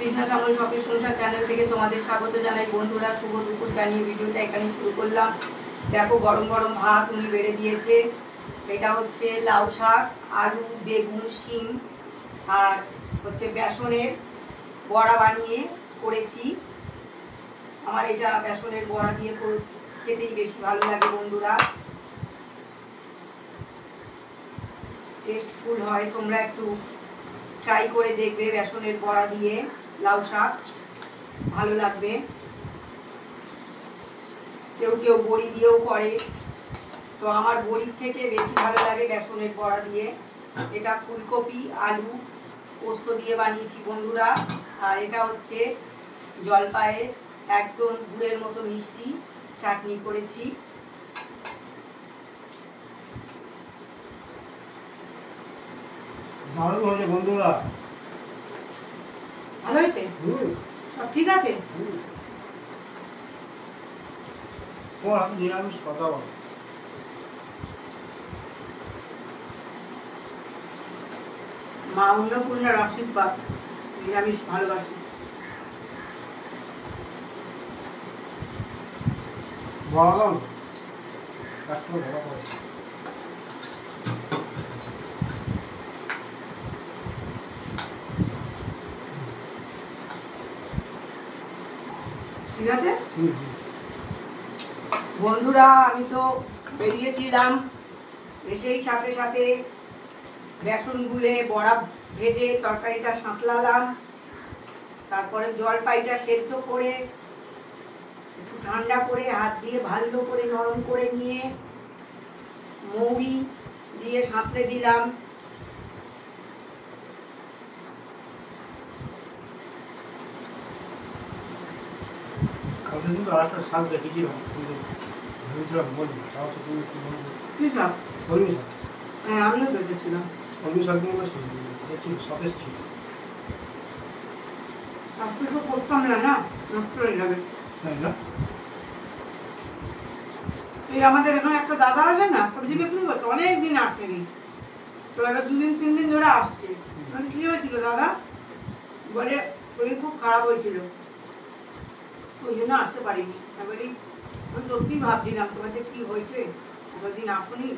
কৃষ্ণা সামল শখের সংসার চ্যানেল থেকে তোমাদের স্বাগত জানাই বন্ধুরা। শুভ দুপুর জানিয়ে ভিডিওটা এখানে শুরু করলাম। দেখো গরম গরম ভাত উনি বেড়ে দিয়েছে। এটা হচ্ছে লাউ শাক, আলু, বেগুন, শিম আর হচ্ছে বেসনের বড়া বানিয়ে করেছি। আমার এটা বেসনের বড়া দিয়ে খেতেই বেশি ভালো লাগে বন্ধুরা, টেস্টফুল হয়। তোমরা একটু ট্রাই করে দেখবে, বেসনের বড়া দিয়ে লাউ শাক ভালো লাগবে। কেউ কেউ বড়ি দিয়েও করে, তো আমার বড়ির থেকে বেশি ভালো লাগে বেসনের বড়া দিয়ে। এটা ফুলকপি আলু পোস্ত দিয়ে বানিয়েছি বন্ধুরা। আর এটা হচ্ছে জলপাইয়ের একদম গুড়ের মতো মিষ্টি চাটনি করেছি। দারুণ হয়েছে বন্ধুরা, ভালো হয়েছে, সব ঠিক আছে। তোমার হাতে নিরামিষ কথা বলো। মা অন্নপূর্ণার আশীর্বাদ, নিরামিষ ভালোবাসি। বলালাম একটু ভালো করে। ঠিক আছে বন্ধুরা, আমি তো বেরিয়েছিলাম, এসেই সাথে সাথে বেসন গুলে বড়া ভেজে তরকারিটা সাঁতলালাম। তারপরে জলপাইটা সেদ্ধ করে একটু ঠান্ডা করে হাত দিয়ে ভালো করে নরম করে নিয়ে মৌরি দিয়ে সাঁতলে দিলাম। কালকে কিন্তু আর একটা শাক দেখেছিলাম, কিন্তু ভেবেছিলাম বলবি তাও তো তুমি কি বলবো। কি শাক? কলমি শাক। হ্যাঁ, আমিও দেখেছিলাম। কলমি শাক নিয়ে একটু সতেজ ছিল। শাকটা তো করতাম না, না নষ্ট হয়ে যাবে। তাই না? এই আমাদের এখানে একটা দাদা আছে না, সবজি বিক্রি করতো, অনেকদিন আসেনি, তো এবার 2-3 দিন ধরে আসছে। মানে কি হয়েছিল দাদা, বলে শরীর খুব খারাপ হয়েছিল, ওই জন্য আসতে পারিনি। এবারে আমি সত্যিই ভাবছিলাম তোমাদের কি হয়েছে, দিন আসুনি।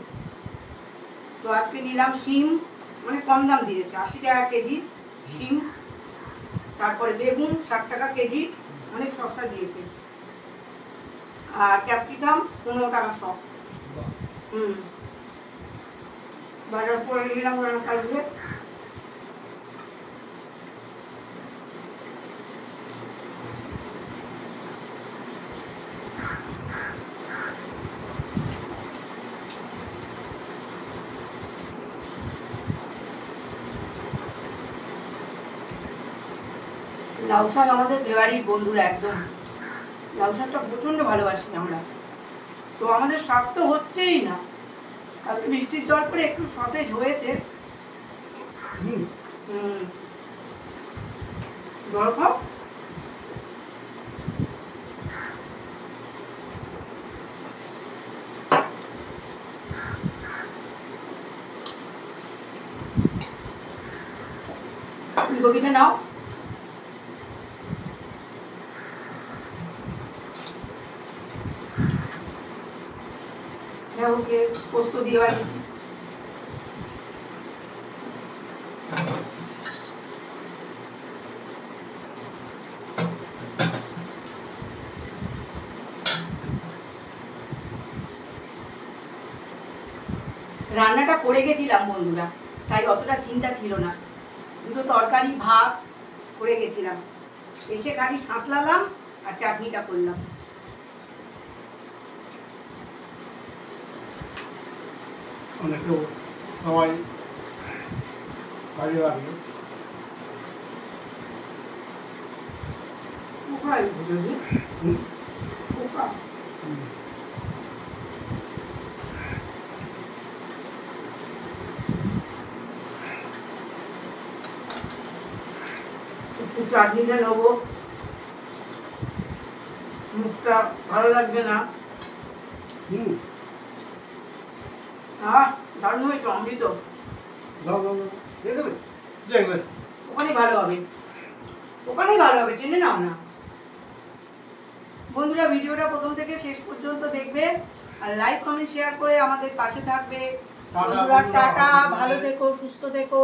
তো আজকে নিলাম শিম, মানে কম দাম দিয়েছে, 80 টাকা কেজি শিম। তারপরে বেগুন 60 টাকা কেজি, অনেক সস্তা দিয়েছে। আর ক্যাপসিকাম 15 টাকা সব। বাজার করে নিলাম ওরা কাজে। লাউ শাক আমাদের ফেভারিট বন্ধুরা, একদম লাউ শাকটা প্রচন্ড ভালোবাসি আমরা। তো আমাদের শাক তো হচ্ছেই না, কালকে বৃষ্টির জল পরে একটু সতেজ হয়েছে। জল খাও। ফুলকপিটা নাও। ওকে পোস্ত দিয়ে বানিয়েছি। রান্নাটা করে গেছিলাম বন্ধুরা, তাই অতটা চিন্তা ছিল না। দুটো তরকারি ভাত করে গেছিলাম, এসে খালি সাঁতলালাম আর চাটনিটা করলাম। অনেকেও সবাই কাজে লাগে। পোকাই বুঝলি, পোকা। একটু চাটনিটা নেবো, মুখটা ভালো লাগবে না। দারুণ হয়েছে, অমৃত। দাও দাও দাও, দিয়ে দেবে? দেখবে ওখানে ভালো হবে। ওখানেই ভালো হবে, টেনে নাও না। বন্ধুরা ভিডিওটা প্রথম থেকে শেষ পর্যন্ত দেখবে আর লাইক কমেন্ট শেয়ার করে আমাদের পাশে থাকবে। বন্ধুরা টাটা, ভালো থেকো, সুস্থ থেকো।